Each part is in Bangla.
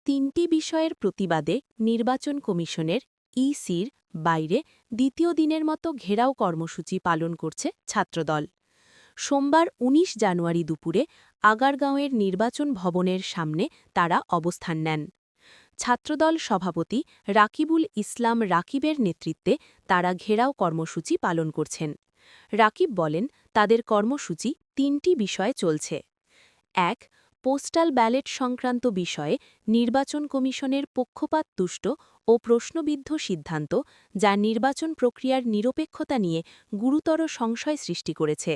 তিনটি বিষয়ের প্রতিবাদে নির্বাচন কমিশনের ইসির বাইরে দ্বিতীয় দিনের মতো ঘেরাও কর্মসূচি পালন করছে ছাত্রদল। সোমবার ১৯ জানুয়ারি দুপুরে আগারগাঁওয়ের নির্বাচন ভবনের সামনে তারা অবস্থান নেন। ছাত্রদল সভাপতি রাকিবুল ইসলাম রাকিবের নেতৃত্বে তারা ঘেরাও কর্মসূচি পালন করছেন। রাকিব বলেন, তাদের কর্মসূচি তিনটি বিষয়ে চলছে। ১. পোস্টাল ব্যালট সংক্রান্ত বিষয়ে নির্বাচন কমিশনের পক্ষপাতদুষ্ট ও প্রশ্নবিদ্ধ সিদ্ধান্ত, যা নির্বাচন প্রক্রিয়ার নিরপেক্ষতা নিয়ে গুরুতর সংশয় সৃষ্টি করেছে।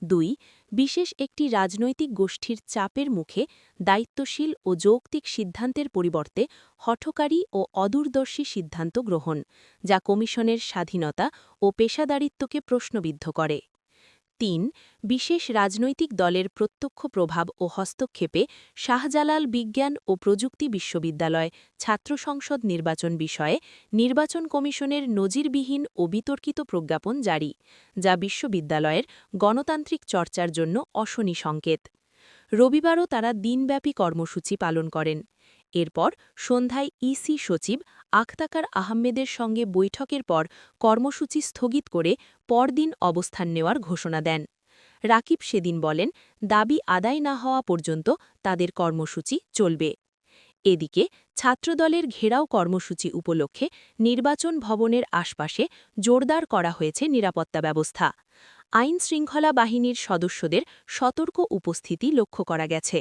২. বিশেষ একটি রাজনৈতিক গোষ্ঠীর চাপের মুখে দায়িত্বশীল ও যৌক্তিক সিদ্ধান্তের পরিবর্তে হঠকারী ও অদূরদর্শী সিদ্ধান্ত গ্রহণ, যা কমিশনের স্বাধীনতা ও পেশাদারিত্বকে প্রশ্নবিদ্ধ করে। ৩. বিশেষ রাজনৈতিক দলের প্রত্যক্ষ প্রভাব ও হস্তক্ষেপে শাহজালাল বিজ্ঞান ও প্রযুক্তি বিশ্ববিদ্যালয় ছাত্র সংসদ নির্বাচন বিষয়ে নির্বাচন কমিশনের নজিরবিহীন ও বিতর্কিত প্রজ্ঞাপন জারি, যা বিশ্ববিদ্যালয়ের গণতান্ত্রিক চর্চার জন্য অশনি সংকেত। রবিবারও তারা দিনব্যাপী কর্মসূচি পালন করেন। এরপর সন্ধ্যায় ইসি সচিব আখতাকার আহমেদের সঙ্গে বৈঠকের পর কর্মসূচি স্থগিত করে পরদিন অবস্থান নেওয়ার ঘোষণা দেন। রাকিব সেদিন বলেন, দাবি আদায় না হওয়া পর্যন্ত তাদের কর্মসূচি চলবে। এদিকে ছাত্রদলের ঘেরাও কর্মসূচি উপলক্ষে নির্বাচন ভবনের আশপাশে জোরদার করা হয়েছে নিরাপত্তা ব্যবস্থা। আইন শৃঙ্খলা বাহিনীর সদস্যদের সতর্ক উপস্থিতি লক্ষ্য করা গেছে।